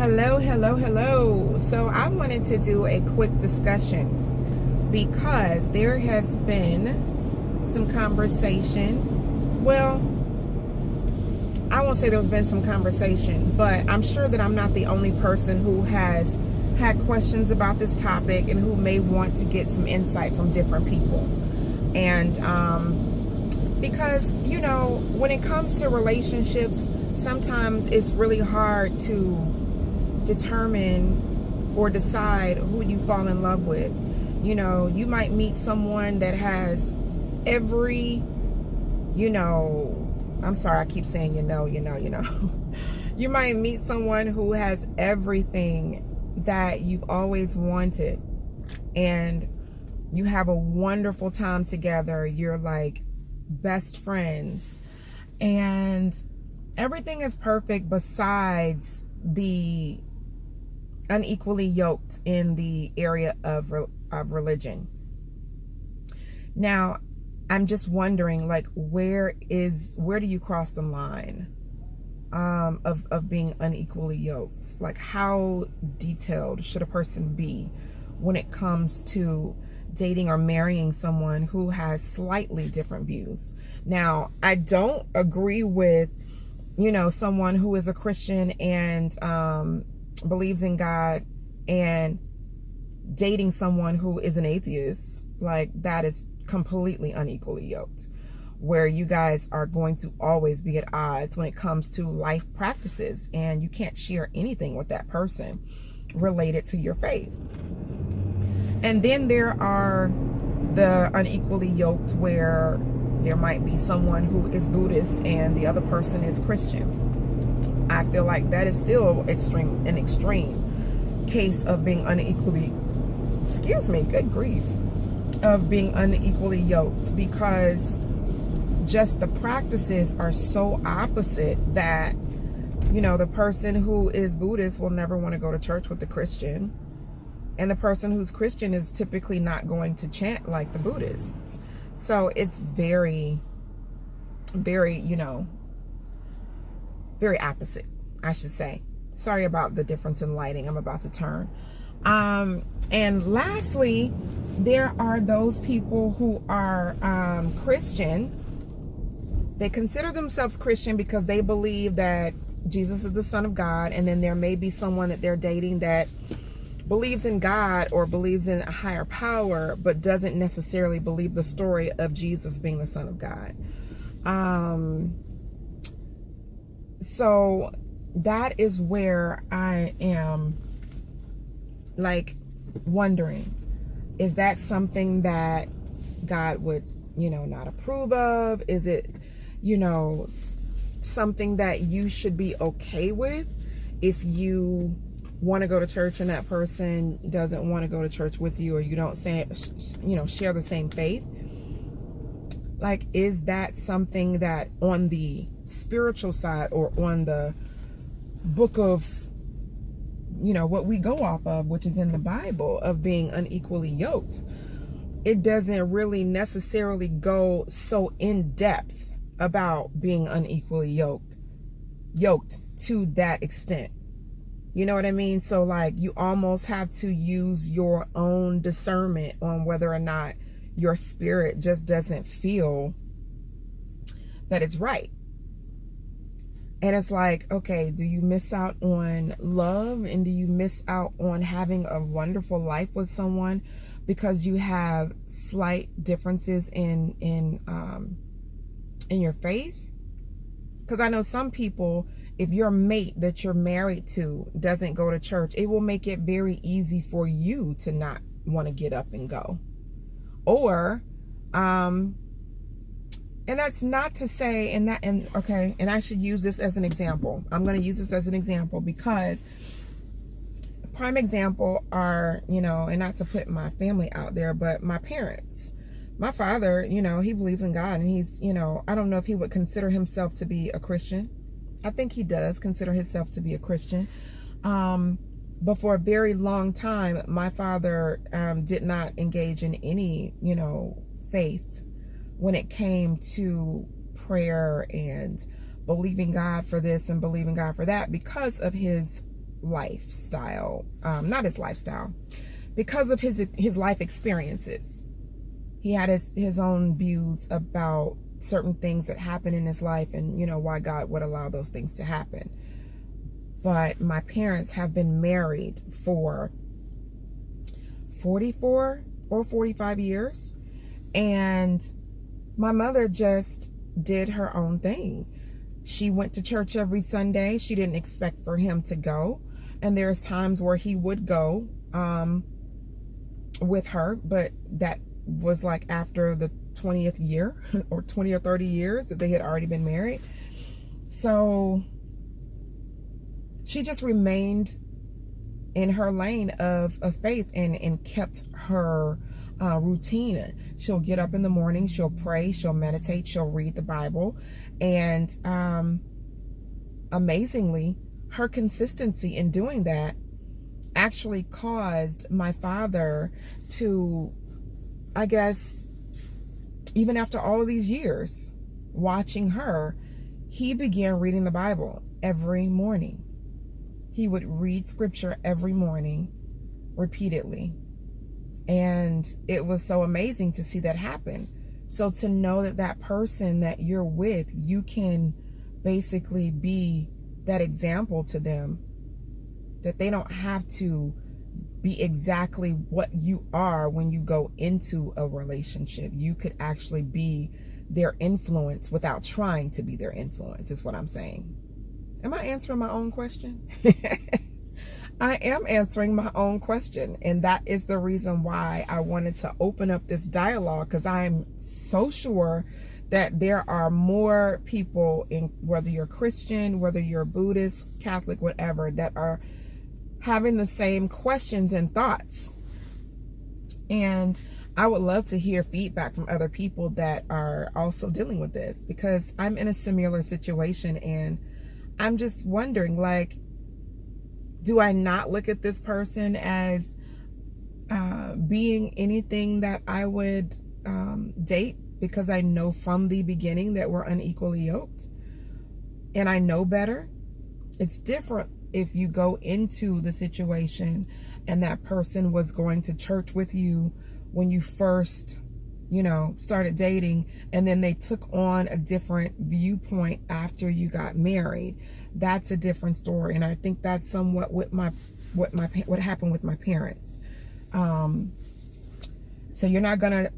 Hello, hello, hello. So I wanted to do a quick discussion because there has been some conversation. Well, I won't say there's been some conversation, but I'm sure that I'm not the only person who has had questions about this topic and who may want to get some insight from different people. And because, when it comes to relationships, sometimes it's really hard to determine or decide who you fall in love with. You might meet someone that has every, I'm sorry, I keep saying, you might meet someone who has everything that you've always wanted, and you have a wonderful time together. You're like best friends, and everything is perfect besides the unequally yoked in the area of religion. Now, I'm just wondering, like, where do you cross the line of being unequally yoked? Like, how detailed should a person be when it comes to dating or marrying someone who has slightly different views? Now, I don't agree with, someone who is a Christian and believes in God and dating someone who is an atheist. Like, that is completely unequally yoked, where you guys are going to always be at odds when it comes to life practices, and you can't share anything with that person related to your faith. And then there are the unequally yoked where there might be someone who is Buddhist and the other person is Christian. I feel like that is still an extreme case of being unequally, good grief, of being unequally yoked, because just the practices are so opposite that, the person who is Buddhist will never want to go to church with the Christian, and the person who's Christian is typically not going to chant like the Buddhists. So it's very, very, very opposite, I should say. Sorry about the difference in lighting. I'm about to turn. And lastly, there are those people who are Christian. They consider themselves Christian because they believe that Jesus is the Son of God. And then there may be someone that they're dating that believes in God or believes in a higher power, but doesn't necessarily believe the story of Jesus being the Son of God. So that is where I am, like, wondering, is that something that God would, not approve of? Is it, something that you should be okay with if you want to go to church and that person doesn't want to go to church with you, or you don't share the same faith? Like, is that something that on the spiritual side or on the book of, what we go off of, which is in the Bible, of being unequally yoked, it doesn't really necessarily go so in depth about being unequally yoked to that extent. You know what I mean? So, like, you almost have to use your own discernment on whether or not your spirit just doesn't feel that it's right. And it's like, okay, do you miss out on love, and do you miss out on having a wonderful life with someone because you have slight differences in your faith? Because I know some people, if your mate that you're married to doesn't go to church, it will make it very easy for you to not want to get up and go. Or, and that's not to say, and I should use this as an example. I'm going to use this as an example because prime example are, and not to put my family out there, but my parents. My father, he believes in God, and he's, I don't know if he would consider himself to be a Christian. I think he does consider himself to be a Christian. But for a very long time, my father did not engage in any, faith when it came to prayer and believing God for this and believing God for that, because of his lifestyle, not his lifestyle, because of his life experiences. He had his own views about certain things that happen in his life, and why God would allow those things to happen. But my parents have been married for 44 or 45 years, and my mother just did her own thing. She went to church every Sunday. She didn't expect for him to go, and there's times where he would go with her, but that was like after the 20th year or 20 or 30 years that they had already been married. So she just remained in her lane of faith and kept her routine. She'll get up in the morning, she'll pray, she'll meditate, she'll read the Bible, and amazingly, her consistency in doing that actually caused my father to, I guess, even after all of these years watching her, he began reading the Bible every morning. He would read scripture every morning repeatedly. And it was so amazing to see that happen. So to know that that person that you're with, you can basically be that example to them, that they don't have to be exactly what you are when you go into a relationship. You could actually be their influence without trying to be their influence, is what I'm saying. Am I answering my own question? I am answering my own question, and that is the reason why I wanted to open up this dialogue, because I'm so sure that there are more people, in whether you're Christian, whether you're Buddhist, Catholic, whatever, that are having the same questions and thoughts. And I would love to hear feedback from other people that are also dealing with this, because I'm in a similar situation, and I'm just wondering, like, do I not look at this person as being anything that I would date, because I know from the beginning that we're unequally yoked and I know better? It's different if you go into the situation and that person was going to church with you when you first, started dating, and then they took on a different viewpoint after you got married. That's a different story. And I think that's somewhat what happened with my parents. So you're not gonna,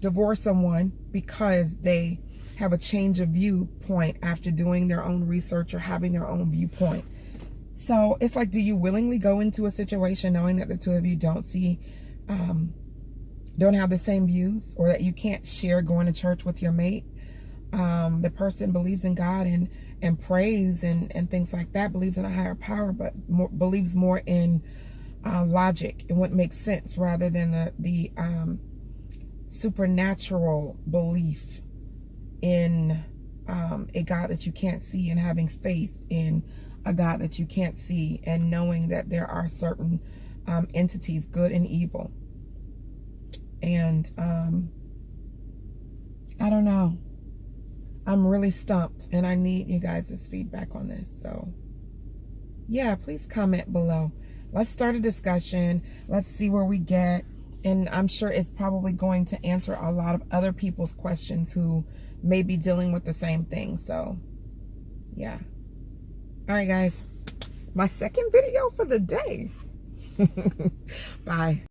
divorce someone because they have a change of viewpoint after doing their own research or having their own viewpoint. So it's like, do you willingly go into a situation knowing that the two of you don't have the same views, or that you can't share going to church with your mate? The person believes in God and prays and things like that, believes in a higher power, but believes more in logic and what makes sense, rather than the supernatural belief in a God that you can't see, and having faith in a God that you can't see, and knowing that there are certain entities, good and evil. And I don't know. I'm really stumped, and I need you guys' feedback on this. So yeah, please comment below. Let's start a discussion. Let's see where we get. And I'm sure it's probably going to answer a lot of other people's questions who may be dealing with the same thing. So yeah. All right, guys. My second video for the day. Bye.